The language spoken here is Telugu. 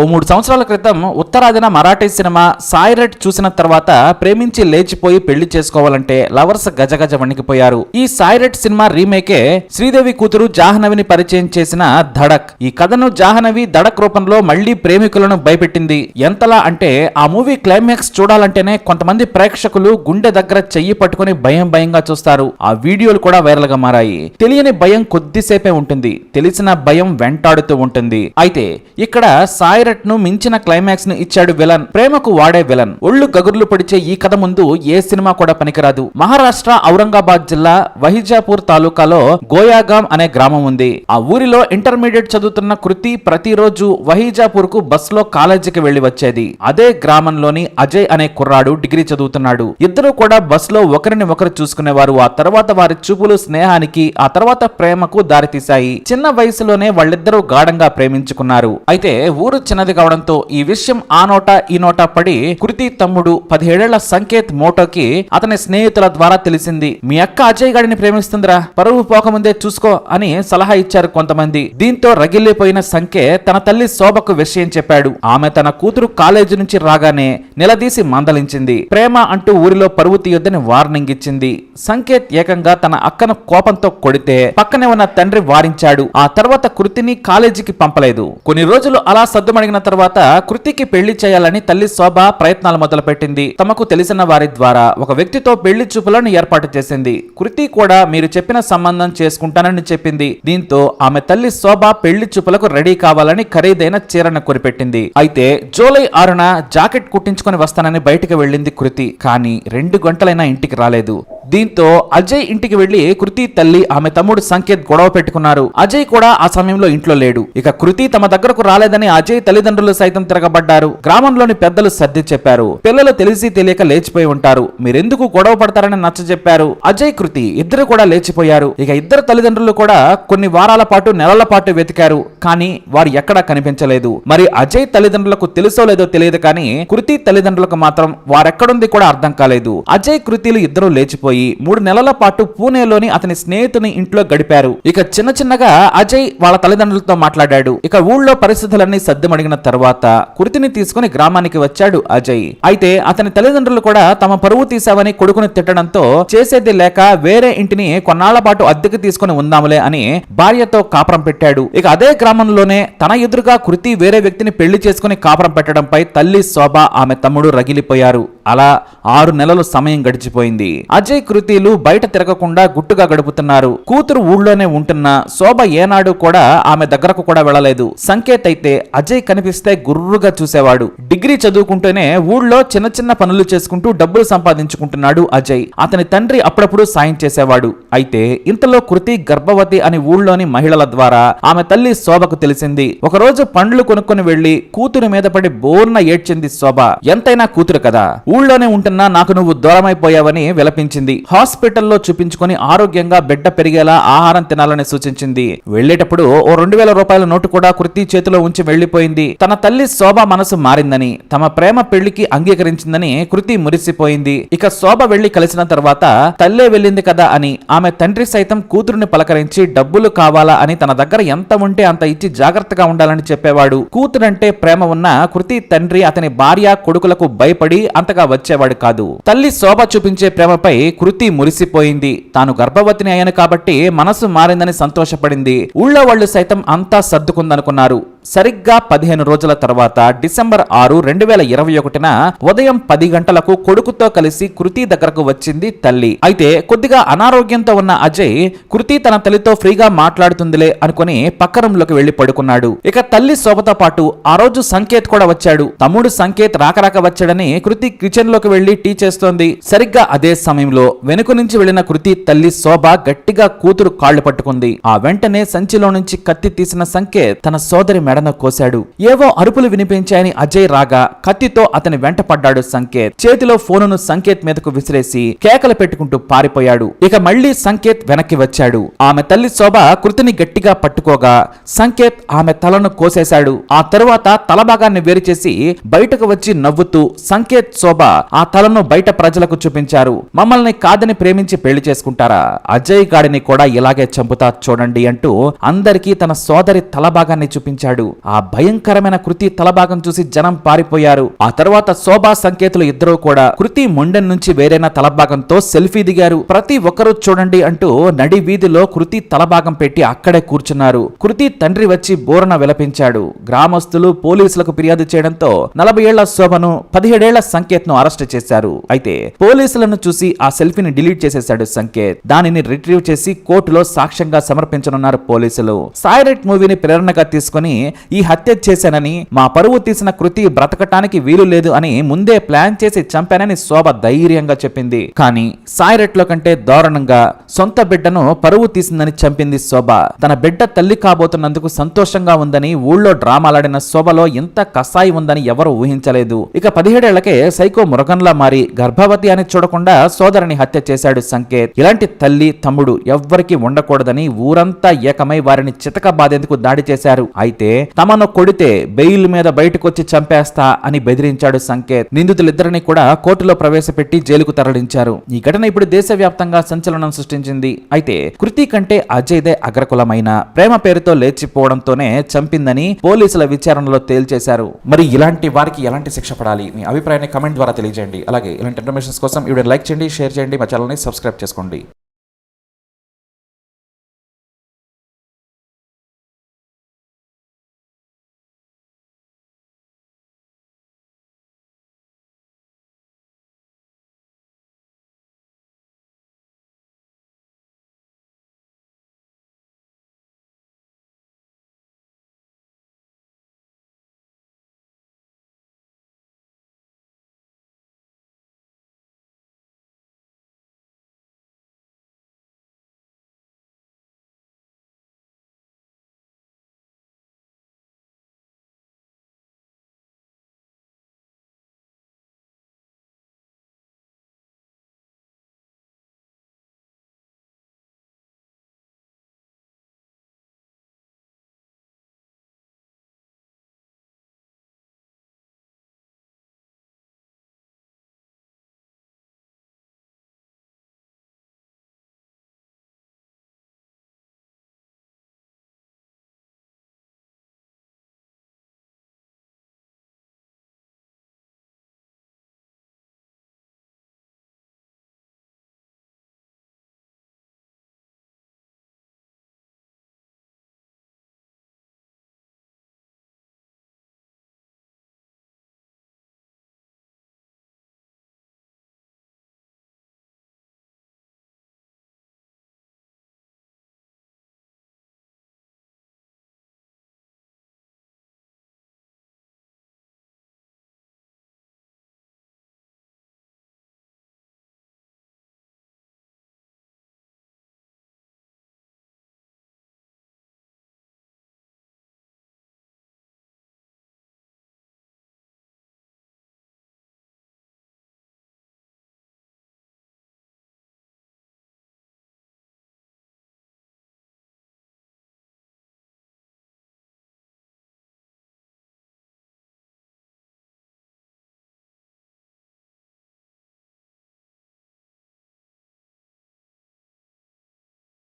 ఓ 3 సంవత్సరాల క్రితం ఉత్తరాదిన మరాఠీ సినిమా సాయిరెట్ చూసిన తర్వాత ప్రేమించి లేచిపోయి పెళ్లి చేసుకోవాలంటే లవర్స్ గజగజ వణికిపోయారు. ఈ సాయిరెట్ సినిమా రీమేకే శ్రీదేవి కూతురు జాహ్నవిని పరిచయం చేసిన ధడక్. ఈ కథను జాహ్నవి ధడక్ రూపంలో మళ్లీ ప్రేమికులను భయపెట్టింది. ఎంతలా అంటే ఆ మూవీ క్లైమాక్స్ చూడాలంటేనే కొంతమంది ప్రేక్షకులు గుండె దగ్గర చెయ్యి పట్టుకుని భయంగా చూస్తారు. ఆ వీడియోలు కూడా వైరల్ గా మారాయి. తెలియని భయం కొద్దిసేపే ఉంటుంది, తెలిసిన భయం వెంటాడుతూ ఉంటుంది. అయితే ఇక్కడ సాయిరెట్ ను మించిన క్లైమాక్స్ ను ఇచ్చాడు విలన్. ప్రేమకు వాడే విలన్. ఒళ్ళు గగుర్లు పడిచే ఈ కథ ముందు ఏ సినిమా కూడా పనికిరాదు. మహారాష్ట్ర ఔరంగాబాద్ జిల్లా వహిజాపూర్ తాలూకాలో గోయాగాం అనే గ్రామం ఉంది. ఆ ఊరిలో ఇంటర్మీడియట్ చదువుతున్న కృతి ప్రతిరోజు వహిజాపూర్ కు బస్ లో కాలేజీకి వెళ్లి వచ్చేది. అదే గ్రామంలోని అజయ్ అనే కుర్రాడు డిగ్రీ చదువుతున్నాడు. ఇద్దరు కూడా బస్ లో ఒకరిని ఒకరు చూసుకునేవారు. ఆ తర్వాత వారి చూపులు స్నేహానికి, ఆ తర్వాత ప్రేమకు దారితీశాయి. చిన్న వయసులోనే వాళ్ళిద్దరూ గాఢంగా ప్రేమించుకున్నారు. అయితే ఊరు చిన్నది కావడంతో ఈ విషయం ఆ నోట ఈ నోట పడి కృతి తమ్ముడు 17 ఏళ్ల సంకేత్ మోటోకి అతని స్నేహితుల ద్వారా తెలిసింది. మీ అక్క అజయ్ గాడిని ప్రేమిస్తుందిరా, పరువు పోకముందే చూసుకో అని సలహా ఇచ్చారు కొంతమంది. దీంతో రగిలిపోయిన సంకేత్ తన తల్లి శోభకు విషయం చెప్పాడు. ఆమె తన కూతురు కాలేజీ నుంచి రాగానే నిలదీసి మందలించింది. ప్రేమ అంటూ ఊరిలో పరువు తీయొద్దని వార్నింగ్ ఇచ్చింది. సంకేత్ ఏకంగా తన అక్కను కోపంతో కొడితే పక్కనే ఉన్న తండ్రి వారించాడు. ఆ తర్వాత కృతిని కాలేజీకి పంపలేదు. కొన్ని రోజులు అలా సద్దుమణిగిన తర్వాత కృతికి పెళ్లి చేయాలని తల్లి శోభ ప్రయత్నాలు మొదలుపెట్టింది. తమకు తెలిసిన వారి ద్వారా ఒక వ్యక్తితో పెళ్లి చూపులను ఏర్పాటు చేసింది. కృతి కూడా మీరు చెప్పిన సంబంధం చేసుకుంటానని చెప్పింది. దీంతో ఆమె తల్లి శోభ పెళ్లి చూపులకు రెడీ కావాలని ఖరీదైన చీరను కొనిపెట్టింది. అయితే జూలై 6న జాకెట్ కుట్టించుకొని వస్తానని బయటికి వెళ్ళింది కృతి. కానీ 2 గంటలైనా ఇంటికి రాలేదు. దీంతో అజయ్ ఇంటికి వెళ్లి కృతి తల్లి ఆమె తమ్ముడు సంకేత్ గొడవ పెట్టుకున్నారు. అజయ్ కూడా ఆ సమయంలో ఇంట్లో లేడు. ఇక కృతి తమ దగ్గరకు రాలేదని అజయ్ తల్లిదండ్రులు సైతం తిరగబడ్డారు. గ్రామంలోని పెద్దలు సర్ది చెప్పారు. పిల్లలు తెలిసి తెలియక లేచిపోయి ఉంటారు, మీరెందుకు గొడవ పడతారని నచ్చ చెప్పారు. అజయ్ కృతి ఇద్దరు కూడా లేచిపోయారు. ఇక ఇద్దరు తల్లిదండ్రులు కూడా కొన్ని వారాల పాటు నెలల పాటు వెతికారు. కానీ వారు ఎక్కడా కనిపించలేదు. మరి అజయ్ తల్లిదండ్రులకు తెలుసో లేదో తెలియదు, కానీ కృతి తల్లిదండ్రులకు మాత్రం వారెక్కడుంది కూడా అర్థం కాలేదు. అజయ్ కృతిలు ఇద్దరు లేచిపోయి 3 నెలల పాటు పూణేలోని అతని స్నేహితుని ఇంట్లో గడిపారు. ఇక చిన్నగా అజయ్ వాళ్ళ తల్లిదండ్రులతో మాట్లాడాడు. ఇక ఊళ్ళో పరిస్థితులన్నీ సద్దుమణిగిన తర్వాత కృతిని తీసుకుని గ్రామానికి వచ్చాడు అజయ్. అయితే అతని తల్లిదండ్రులు కూడా తమ పరువు తీసావని కొడుకుని తిట్టడంతో చేసేది లేక వేరే ఇంటిని కొన్నాళ్ల పాటు అద్దెకు తీసుకుని ఉందాములే అని భార్యతో కాపురం పెట్టాడు. ఇక అదే గ్రామంలోనే తన ఎదురుగా కృతి వేరే వ్యక్తిని పెళ్లి చేసుకుని కాపురం పెట్టడంపై తల్లి శోభ ఆమె తమ్ముడు రగిలిపోయారు. అలా 6 నెలలు సమయం గడిచిపోయింది. అజయ్ కృతిలు బయట తిరగకుండా గుట్టుగా గడుపుతున్నారు. కూతురు ఊళ్ళోనే ఉంటున్నా శోభ ఏనాడు కూడా ఆమె దగ్గరకు కూడా వెళ్ళలేదు. సంకేత్ అయితే అజయ్ కనిపిస్తే గుర్రుగా చూసేవాడు. డిగ్రీ చదువుకుంటూనే ఊళ్ళో చిన్న పనులు చేసుకుంటూ డబ్బులు సంపాదించుకుంటున్నాడు అజయ్. అతని తండ్రి అప్పుడప్పుడు సాయం చేసేవాడు. అయితే ఇంతలో కృతి గర్భవతి అని ఊళ్ళోని మహిళల ద్వారా ఆమె తల్లి శోభకు తెలిసింది. ఒకరోజు పండ్లు కొనుక్కొని వెళ్లి కూతురు మీద పడి బోర్న ఏడ్చింది శోభ. ఎంతైనా కూతురు కదా, ఊళ్ళోనే ఉంటున్నా నాకు నువ్వు దూరమైపోయావని విలపించింది. హాస్పిటల్లో చూపించుకొని ఆరోగ్యంగా బిడ్డ పెరిగేలా ఆహారం తినాలని సూచించింది. వెళ్లేటప్పుడు ఓ 2000 రూపాయల నోటు కూడా కృతి చేతిలో ఉంచి వెళ్లిపోయింది. తన తల్లి శోభ మనసు మారిందని, తమ ప్రేమ పెళ్లికి అంగీకరించిందని కృతి మురిసిపోయింది. ఇక శోభ వెళ్లి కలిసిన తర్వాత తల్లే వెళ్ళింది కదా అని ఆమె తండ్రి సైతం కూతురుని పలకరించి డబ్బులు కావాలా అని తన దగ్గర ఎంత ఉంటే అంత ఇచ్చి జాగ్రత్తగా ఉండాలని చెప్పేవాడు. కూతురంటే ప్రేమ ఉన్న కృతి తండ్రి అతని భార్య కొడుకులకు భయపడి అంతగా వచ్చేవాడు కాదు. తల్లి శోభ చూపించే ప్రేమపై కృతి మురిసిపోయింది. తాను గర్భవతిని అయ్యాను కాబట్టి మనసు మారిందని సంతోషపడింది. ఊళ్ళో వాళ్ళు సైతం అంతా సర్దుకుందనుకున్నారు. సరిగ్గా 15 రోజుల తర్వాత డిసెంబర్ 6, 2021న ఉదయం 10 గంటలకు కొడుకుతో కలిసి కృతి దగ్గరకు వచ్చింది తల్లి. అయితే కొద్దిగా అనారోగ్యంతో ఉన్న అజయ్ కృతి తన తల్లితో ఫ్రీగా మాట్లాడుతుందిలే అనుకుని పక్క రూంలోకి వెళ్లి పడుకున్నాడు. ఇక తల్లి శోభతో పాటు ఆ రోజు సంకేత్ కూడా వచ్చాడు. తమ్ముడు సంకేత్ రాకరాక వచ్చాడని కృతి కిచెన్ లోకి వెళ్లి టీ చేస్తోంది. సరిగ్గా అదే సమయంలో వెనుక నుంచి వెళ్లిన కృతి తల్లి శోభ గట్టిగా కూతురు కాళ్లు పట్టుకుంది. ఆ వెంటనే సంచిలో నుంచి కత్తి తీసిన సంకేత్ తన సోదరి మెడను కోశాడు. ఏవో అరుపులు వినిపించాయని అజయ్ రాగా కత్తితో అతని వెంట పడ్డాడు సంకేత్. చేతిలో ఫోనును సంకేత్ మీదకు విసిరేసి కేకలు పెట్టుకుంటూ పారిపోయాడు. ఇక మళ్లీ సంకేత్ వెనక్కి వచ్చాడు. ఆమె తల్లి శోభ కృతిని గట్టిగా పట్టుకోగా సంకేత్ ఆమె తలను కోసేశాడు. ఆ తరువాత తల భాగాన్ని వేరు చేసి బయటకు వచ్చి నవ్వుతూ సంకేత్ శోభ ఆ తలను బయట ప్రజలకు చూపించారు. మమ్మల్ని కాదని ప్రేమించి పెళ్లి చేసుకుంటారా, అజయ్ గాడిని కూడా ఇలాగే చంపుతా చూడండి అంటూ అందరికీ తన సోదరి తల భాగాన్ని చూపించాడు. పెట్టాడు. ఆ భయంకరమైన కృతి తలభాగం చూసి జనం పారిపోయారు. ఆ తర్వాత శోభా సంకేతులు ఇద్దరూ కూడా కృతి మొండెన్ నుంచి వేరైన తలభాగంతో సెల్ఫీ దిగారు. ప్రతి ఒక్కరూ చూడండి అంటూ నడి వీధిలో కృతి తలభాగం పెట్టి అక్కడే కూర్చున్నారు. కృతి తండ్రి వచ్చి బోరన విలపించాడు. గ్రామస్తులు పోలీసులకు ఫిర్యాదు చేయడంతో 40 ఏళ్ల శోభను 17 ఏళ్ల సంకేత్ ను అరెస్ట్ చేశారు. అయితే పోలీసులను చూసి ఆ సెల్ఫీని డిలీట్ చేసేశాడు సంకేత్. దానిని రిట్రీవ్ చేసి కోర్టులో సాక్ష్యంగా సమర్పించనున్నారు పోలీసులు. సాయిరెట్ మూవీని ప్రేరణగా తీసుకుని ఈ హత్య చేశానని, మా పరువు తీసిన కృతి బ్రతకటానికి వీలు లేదు అని ముందే ప్లాన్ చేసి చంపానని శోభ ధైర్యంగా చెప్పింది. కానీ సాయిరెట్ లో కంటే దారుణంగా సొంత బిడ్డను పరువు తీసిందని చంపింది శోభ. తన బిడ్డ తల్లి కాబోతున్నందుకు సంతోషంగా ఉందని ఊళ్ళో డ్రామాలాడిన శోభలో ఇంత కసాయి ఉందని ఎవరు ఊహించలేదు. ఇక 17 ఏళ్లకే సైకో మృగంలా మారి గర్భవతి అని చూడకుండా సోదరుని హత్య చేశాడు సంకేత్. ఇలాంటి తల్లి తమ్ముడు ఎవ్వరికి ఉండకూడదని ఊరంతా ఏకమై వారిని చితక బాధేందుకు దాడి చేశారు. అయితే తమను కొడితే బెయిల్ మీద బయటకొచ్చి చంపేస్తా అని బెదిరించాడు సంకేత్. నిందితులిద్దరిని కూడా కోర్టులో ప్రవేశపెట్టి జైలుకు తరలించారు. ఈ ఘటన ఇప్పుడు దేశవ్యాప్తంగా సంచలనం సృష్టించింది. అయితే కృతి కంటే అజయ్దే అగ్రకులమైన ప్రేమ పేరుతో లేచిపోవడంతోనే చంపిందని పోలీసుల విచారణలో తేల్చేశారు. మరి ఇలాంటి వారికి ఎలాంటి శిక్ష పడాలి? మీ అభిప్రాయాన్ని కమెంట్ ద్వారా తెలియజేయండి. అలాగే ఇలాంటి ఇన్ఫర్మేషన్స్ కోసం వీడియో లైక్ చేయండి, షేర్ చేయండి, మా ఛానల్ని సబ్స్క్రైబ్ చేసుకోండి.